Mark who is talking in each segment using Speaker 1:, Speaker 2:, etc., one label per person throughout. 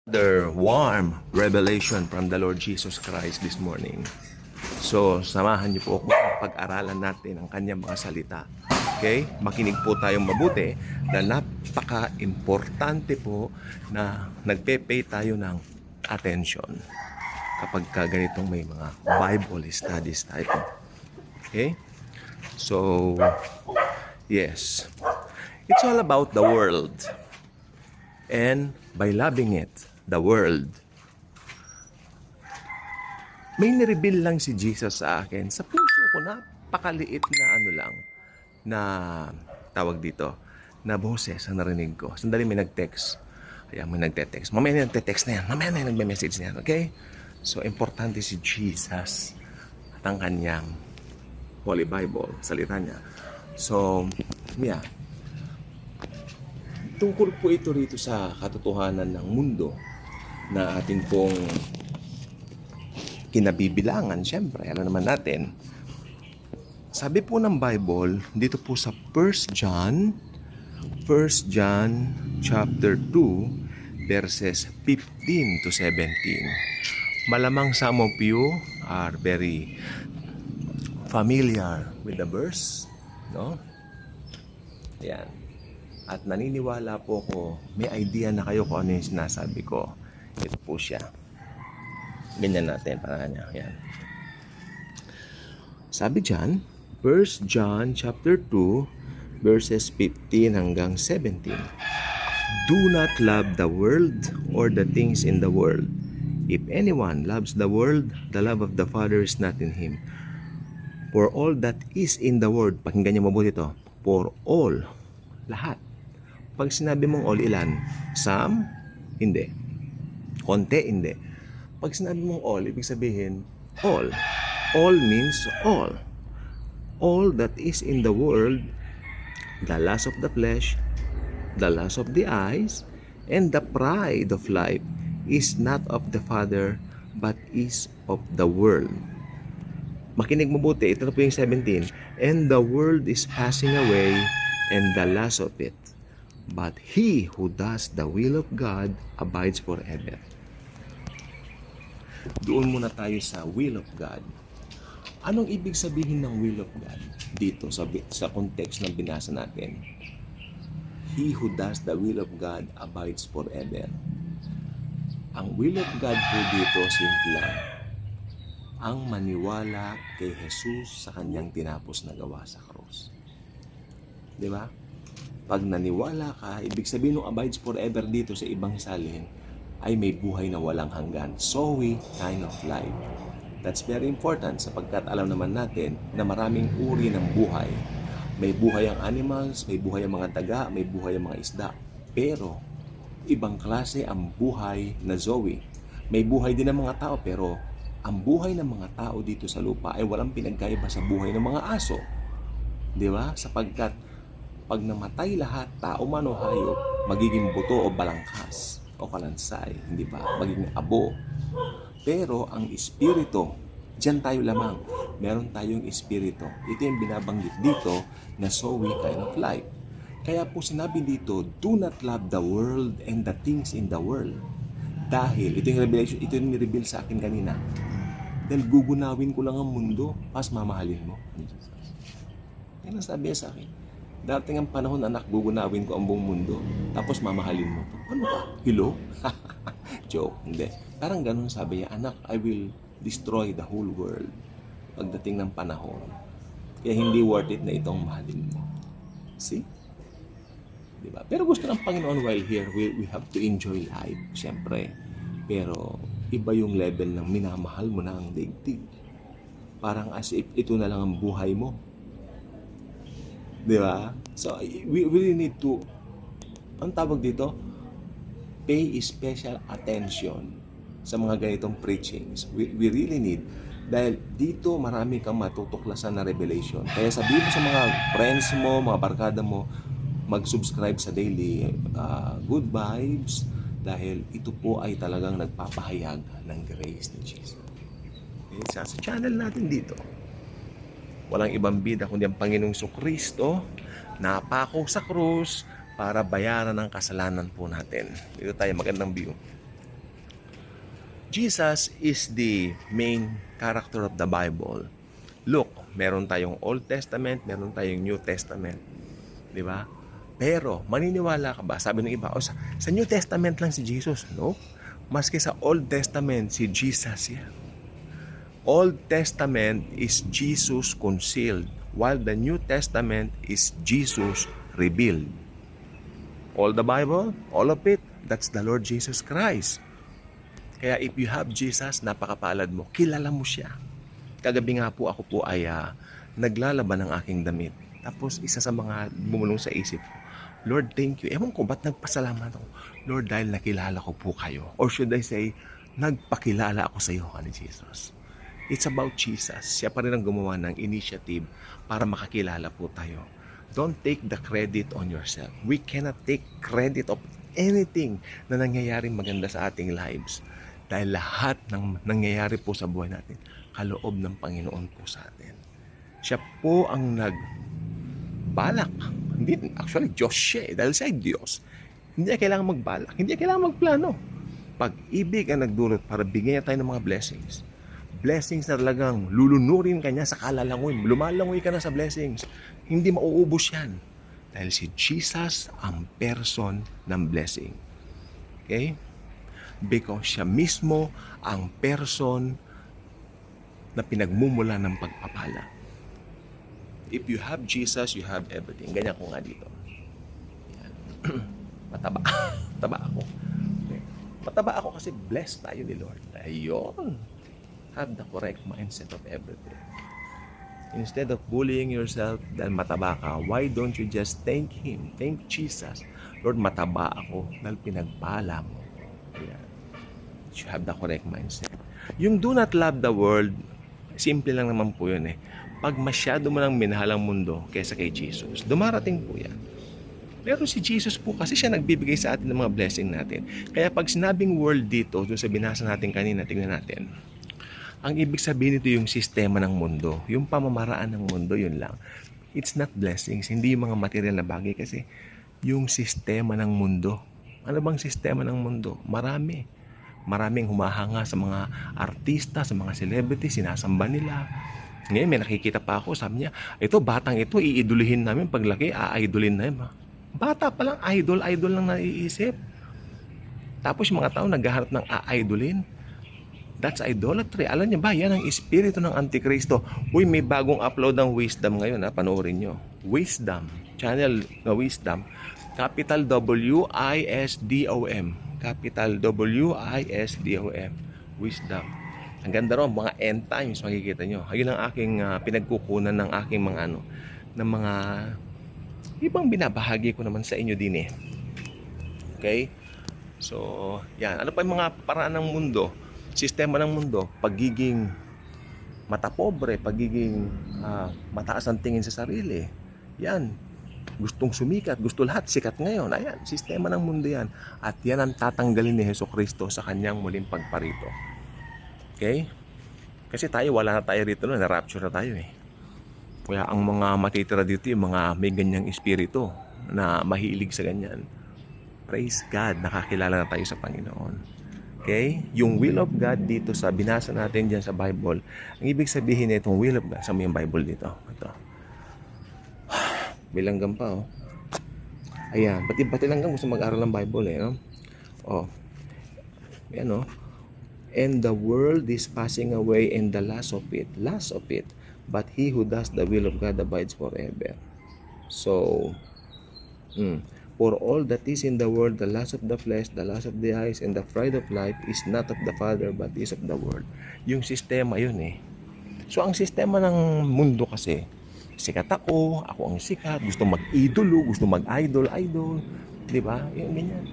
Speaker 1: Another warm revelation from the Lord Jesus Christ this morning. So, samahan niyo po ako pag-aralan natin ang kanyang mga salita. Okay? Makinig po tayong mabuti dahil napaka-importante po na nagpe-pay tayo ng attention kapag ganitong may mga Bible studies tayo. Okay? So, yes. It's all about the world. And by loving it, the world. May nireveal lang si Jesus sa akin. Sa puso ko, napakaliit na ano lang, na tawag dito, na boses ang narinig ko. Sandali may nag-text. Ayan, may nagte-text. Mamaya na nagte-text na yan. Mamaya na nagme-message na yan. Okay? So, importante si Jesus at ang kanyang Holy Bible, salita niya. So, yeah. Tungkol po ito rito sa katotohanan ng mundo na ating pong kinabibilangan. Siyempre, alam naman natin. Sabi po ng Bible, dito po sa 1 John chapter 2, verses 15 to 17. Malamang some of you are very familiar with the verse, no? Ayan. At naniniwala po ko, may idea na kayo kung ano yung sinasabi ko. Ito po siya. Ganyan natin, para niya. Yan. Sabi dyan, 1 John chapter 2, verses 15 hanggang 17. Do not love the world or the things in the world. If anyone loves the world, the love of the Father is not in him. For all that is in the world, pakinggan niyo mabuti ito, for all, lahat. Pag sinabi mong all, ilan? Some? Hindi. Konti? Hindi. Pag sinabi mong all, ibig sabihin, all. All means all. All that is in the world, the lust of the flesh, the lust of the eyes, and the pride of life is not of the Father, but is of the world. Makinig mabuti. Ito na po yung 17. And the world is passing away, and the lust of it. But he who does the will of God abides forever. Doon muna tayo sa will of God. Anong ibig sabihin ng will of God? Dito sa context ng binasa natin. He who does the will of God abides forever. Ang will of God po dito, simple lang. Ang maniwala kay Jesus sa kanyang tinapos na gawa sa krus. Di ba? Pag naniwala ka, ibig sabihin ng abides forever dito sa ibang salin, ay may buhay na walang hanggan. Zoe kind of life. That's very important sapagkat alam naman natin na maraming uri ng buhay. May buhay ang animals, may buhay ang mga daga, may buhay ang mga isda. Pero, ibang klase ang buhay na Zoe. May buhay din ng mga tao, pero ang buhay ng mga tao dito sa lupa ay walang pinagkaiba sa buhay ng mga aso. Di ba? Sapagkat pag namatay lahat, tao man o hayop, magiging buto o balangkas o kalansay, hindi ba? Magiging abo. Pero ang espiritu, diyan tayo lamang. Meron tayong espiritu. Ito yung binabanggit dito na Zoe kind of life. Kaya po sinabi dito, do not love the world and the things in the world. Dahil, ito yung revelation, ito yung nireveal sa akin kanina. Dahil gugunawin ko lang ang mundo, pas mamahalin mo. Yan ang sabi sa akin. Dating ang panahon, anak, gugunawin ko ang buong mundo, tapos mamahalin mo. Ano ka? Hello? Joke, hindi. Parang ganun sabi niya, anak, I will destroy the whole world pagdating ng panahon. Kaya hindi worth it na itong mahalin mo. See? Diba? Pero gusto ng Panginoon while here, we have to enjoy life, siyempre. Pero iba yung level ng minamahal mo na ang daigdig. Parang as if ito na lang ang buhay mo. Di ba? So, we really need to, ang tawag dito, pay special attention sa mga ganitong preachings. We really need. Dahil dito marami kang matutuklasan na revelation. Kaya sabihin mo sa mga friends mo, mga barkada mo, mag-subscribe sa Daily Good Vibes dahil ito po ay talagang nagpapahayag ng grace ni Jesus. Okay, sa channel natin dito. Walang ibang bida kundi ang Panginoong Jesucristo na napako sa krus para bayaran ang kasalanan po natin. Dito tayo, magandang view. Jesus is the main character of the Bible. Look, meron tayong Old Testament, meron tayong New Testament. Di ba? Pero, maniniwala ka ba? Sabi ng iba, sa New Testament lang si Jesus. No? Maski sa Old Testament, si Jesus yan. Old Testament is Jesus concealed, while the New Testament is Jesus revealed. All the Bible, all of it, that's the Lord Jesus Christ. Kaya if you have Jesus, napakapalad mo. Kilala mo siya. Kagabi nga po ako po ay naglalaban ng aking damit. Tapos isa sa mga bumulong sa isip ko, Lord, thank you. Ewan ko, ba't nagpasalamat ako? Lord, dahil nakilala ko po kayo. Or should I say, nagpakilala ako sa iyo, ni Jesus. It's about Jesus. Siya pa rin ang gumawa ng initiative para makakilala po tayo. Don't take the credit on yourself. We cannot take credit of anything na nangyayaring maganda sa ating lives. Dahil lahat ng nangyayari po sa buhay natin, kaloob ng Panginoon po sa atin. Siya po ang nagbalak. Hindi, actually, Diyos siya. Dahil siya ay Diyos. Hindi niya kailangan magbalak. Hindi niya kailangan magplano. Pag-ibig ang nagdulot para bigyan niya tayo ng mga blessings. Blessings na talagang lulunurin ka niya sa kalalangoy. Lumalangoy ka na sa blessings. Hindi mauubos yan. Dahil si Jesus ang person ng blessing. Okay? Because siya mismo ang person na pinagmumula ng pagpapala. If you have Jesus, you have everything. Ganyan ko nga dito. Yan. Mataba. Mataba ako. Okay. Mataba ako kasi blessed tayo ni Lord. Ayun. Have the correct mindset of everything. Instead of bullying yourself dahil mataba ka, why don't you just thank Him? Thank Jesus. Lord, mataba ako dahil pinagpala mo. Ayan. You have the correct mindset. Yung do not love the world, simple lang naman po yun eh. Pag masyado mo lang minahal ang mundo kaysa kay Jesus, dumarating po yan. Pero si Jesus po kasi siya nagbibigay sa atin ng mga blessing natin. Kaya pag sinabing world dito, doon sa binasa natin kanina, tingnan natin. Ang ibig sabihin nito yung sistema ng mundo. Yung pamamaraan ng mundo, yun lang. It's not blessings. Hindi yung mga material na bagay kasi yung sistema ng mundo. Ano bang sistema ng mundo? Marami. Maraming humahanga sa mga artista, sa mga celebrity, sinasamba nila. Ngayon may nakikita pa ako, sabi niya, ito batang ito, iidulihin namin paglaki, a-idolin namin. Bata pa lang, idol lang naiisip. Tapos yung mga tao naghahanap ng a-idolin. That's idolatry. Alam niyo ba, yan ang espiritu ng Antikristo. Uy, may bagong upload ng Wisdom ngayon, panoorin nyo. Wisdom, channel na Wisdom, capital W-I-S-D-O-M. Capital W-I-S-D-O-M. Wisdom. Ang ganda ron, mga end times, makikita nyo. Ayun ang aking pinagkukunan ng aking mga ng mga ibang binabahagi ko naman sa inyo din eh. Okay? So, yan. Ano pa yung mga paraan ng mundo? Sistema ng mundo, pagiging matapobre, pagiging mataas ang tingin sa sarili. Yan. Gustong sumikat, gusto lahat sikat ngayon. Ayan, sistema ng mundo yan. At yan ang tatanggalin ni Jesucristo sa kanyang muling pagparito. Okay? Kasi tayo, wala na tayo rito, na-rapture na tayo eh. Kaya ang mga matitira dito, yung mga may ganyang espiritu na mahilig sa ganyan. Praise God, nakakilala na tayo sa Panginoon. Okay? Yung will of God dito sa binasa natin dyan sa Bible, ang ibig sabihin na itong will of God, sa yung Bible dito. Ito. Bilanggam pa, oh. Ayan. Pati langgam gusto mag-aral ng Bible, eh, no? Oh. Ayan, oh. And the world is passing away and the last of it. But he who does the will of God abides forever. So, for all that is in the world, the lust of the flesh, the lust of the eyes, and the pride of life is not of the Father, but is of the world. Yung sistema yun eh. So, ang sistema ng mundo kasi, sikat ako ang sikat, gusto mag-idolo, gusto mag-idol, di ba? Yung ganyan.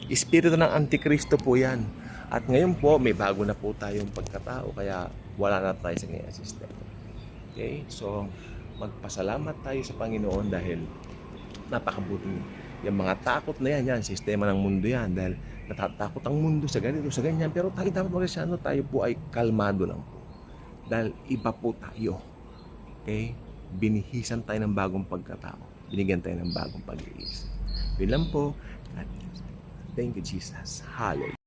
Speaker 1: Espiritu ng Antikristo po yan. At ngayon po, may bago na po tayong pagkatao, kaya wala na tayo sa ganyan sistema. Okay? So, magpasalamat tayo sa Panginoon dahil napakabuting yung mga takot na yan, sistema ng mundo yan dahil natatakot ang mundo sa ganito, sa ganyan, pero tayo dapat mag-Kristyano, tayo po ay kalmado lang po dahil iba po tayo. Okay? Binihisan tayo ng bagong pagkatao, binigyan tayo ng bagong pag-iisip. Yun lang po. Thank you, Jesus. Hallelujah.